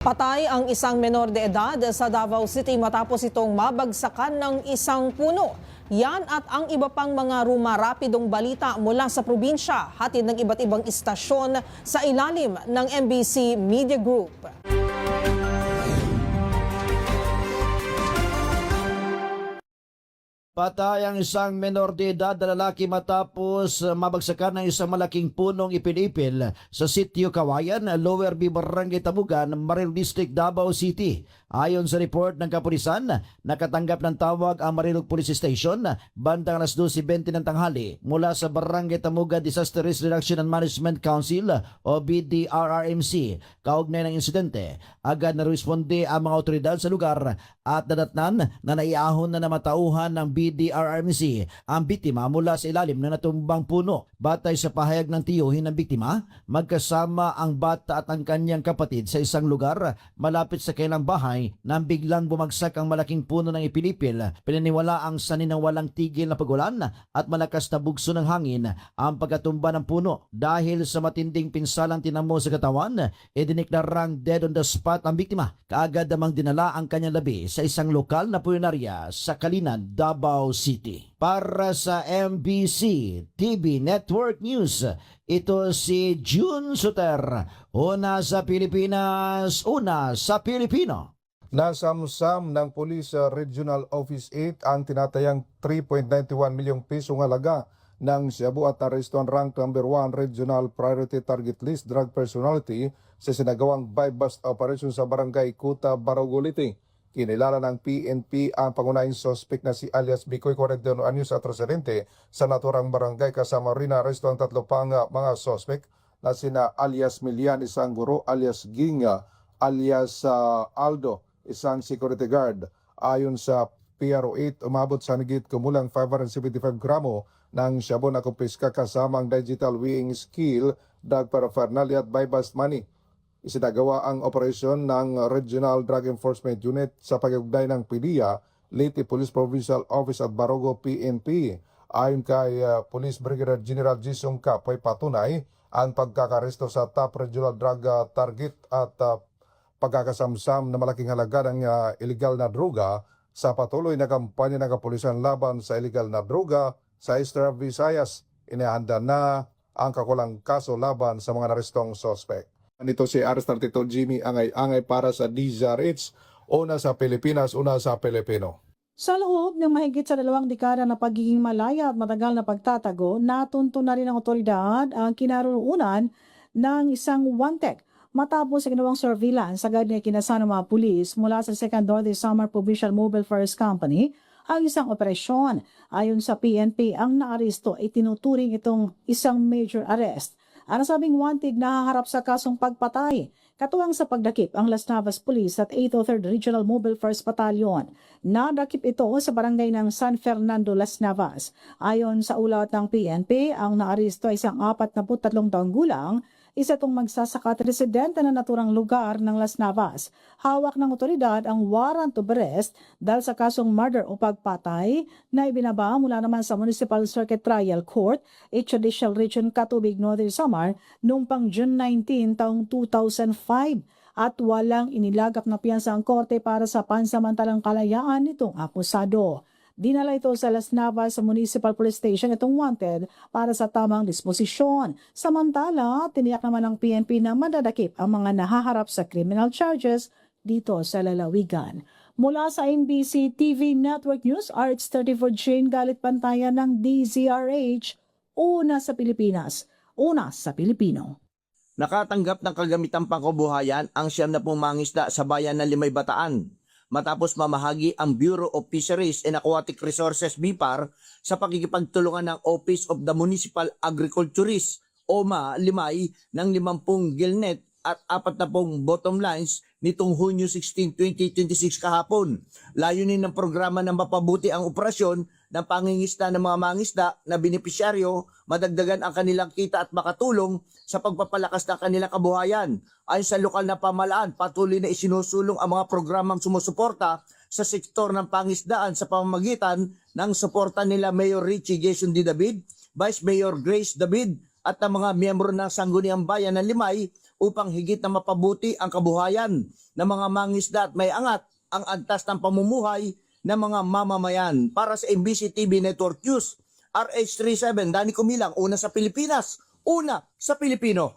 Patay ang isang menor de edad sa Davao City matapos itong mabagsakan ng isang puno. Yan at ang iba pang mga rumarapidong balita mula sa probinsya, hatid ng iba't ibang istasyon sa ilalim ng MBC Media Group. Patay ang isang menor de edad na lalaki matapos mabagsakan ng isang malaking punong ipinipil sa sitio Kawayan, Lower B, Barangay Tamugan, Marilog District, Davao City. Ayon sa report ng kapulisan, nakatanggap ng tawag ang Marilog Police Station bandang alas 12:20 ng tanghali mula sa Barangay Tamugan Disaster Risk Reduction and Management Council o BDRRMC. Kaugnay ng insidente, agad na responde ang mga otoridad sa lugar at nadatnan na naiahon na namatauhan ng BDRRMC ang biktima mula sa ilalim ng natumbang puno. Batay sa pahayag ng tiyuhin ng biktima, magkasama ang bata at ang kanyang kapatid sa isang lugar malapit sa kanilang bahay nang biglang bumagsak ang malaking puno ng ipinipil. Pinaniwala ang sanhi ng walang tigil na pagulan at malakas na bugso ng hangin ang pagkatumba ng puno. Dahil sa matinding pinsalang tinamo sa katawan, diniklarang dead on the spot ang biktima. Kaagad namang dinala ang kanyang labi sa isang lokal na punerarya sa Kalinan, Davao City. Para sa MBC TV Network News, ito si June Suter. Una sa Pilipinas, una sa Pilipino. Nasamsam ng Police Regional Office 8 ang tinatayang 3.91 milyong pisong halaga ng Cebu at arestuan rank number 1 Regional Priority Target List Drug Personality sa sinagawang buy-bust operation sa Barangay Kuta, Barogoliti. Kinilala ng PNP ang pangunahing suspect na si alias Bicoy 41 anyos at residente sa naturang barangay, kasama rin na aresto ang tatlo pang mga suspect na sina alias Milian, isang guro, alias Ginga, alias Aldo, isang security guard. Ayon sa PRO8, umabot sa higit kumulang 575 gramo ng shabu na kumpiska kasama ang digital weighing scale, drug paraphernalia at buy-bust money. Isinagawa ang operasyon ng Regional Drug Enforcement Unit sa pag-ugnay ng PDEA, Leyte Police Provincial Office at Barogo PNP. Ayon kay Police Brigadier General Jisung Kapoy, patunay ang pagkakaresto sa top regional drug target at pagkakasamsam na malaking halaga ng illegal na droga sa patuloy na kampanya ng kapulisan laban sa illegal na droga sa Eastern Visayas. Inihanda na ang kakulang kaso laban sa mga narestong suspect. Nito si R32 Jimmy Angay para sa DZRH, una sa Pilipinas, una sa Pilipino. Sa loob ng mahigit sa 2 dekada na pagiging malaya at matagal na pagtatago, natunto na rin ng otoridad ang kinaroroonan ng isang wanted matapos sa ginawang surveillance agad na kinasa ng mga pulis mula sa 2nd Northeast Samar Provincial Mobile Force Company ang isang operasyon. Ayon sa PNP, ang naaresto ay tinuturing itong isang major arrest. Ang nasabing wanted nahaharap sa kasong pagpatay, katuwang sa pagdakip ang Las Navas Police at 803rd Regional Mobile Force Battalion. Nadakip ito sa barangay ng San Fernando, Las Navas. Ayon sa ulat ng PNP, ang naaresto ay isang 43 taong gulang, isa itong magsasaka at residente na naturang lugar ng Las Navas. Hawak ng otoridad ang warrant of arrest dahil sa kasong murder o pagpatay na ibinaba mula naman sa Municipal Circuit Trial Court, Judicial Region Catubig, Northern Samar noong pang June 19 taong 2005 at walang inilagak na piyansa ang korte para sa pansamantalang kalayaan nitong akusado. Dinala ito sa Las Navas sa Municipal Police Station itong wanted para sa tamang disposisyon. Samantala, tiniyak naman ng PNP na madadakip ang mga nahaharap sa criminal charges dito sa lalawigan. Mula sa MBC TV Network News, RH34 Jane Galit Pantayan ng DZRH, una sa Pilipinas, una sa Pilipino. Nakatanggap ng kagamitang pangkabuhayan ang 70 mangisda sa bayan ng Limay, Bataan, matapos mamahagi ang Bureau of Fisheries and Aquatic Resources BIPAR sa pakikipagtulungan ng Office of the Municipal Agriculturist OMA Limay ng 50 gillnet at 40 bottom lines nitong Hunyo 16, 2026 kahapon. Layunin ng programa na mapabuti ang operasyon ng pangingisda ng mga mangisda na benepisyaryo, madagdagan ang kanilang kita at makatulong sa pagpapalakas ng kanilang kabuhayan. Ayon sa lokal na pamahalaan, patuloy na isinusulong ang mga programang sumusuporta sa sektor ng pangisdaan sa pamamagitan ng suporta nila Mayor Richie Jason D. David, Vice Mayor Grace David at ang mga miyembro ng Sangguniang Bayan ng Limay upang higit na mapabuti ang kabuhayan ng mga mangisda at may angat ang antas ng pamumuhay ng mga mamamayan. Para sa MBC TV Network News, RH37, Danny Kumilang, una sa Pilipinas, una sa Pilipino.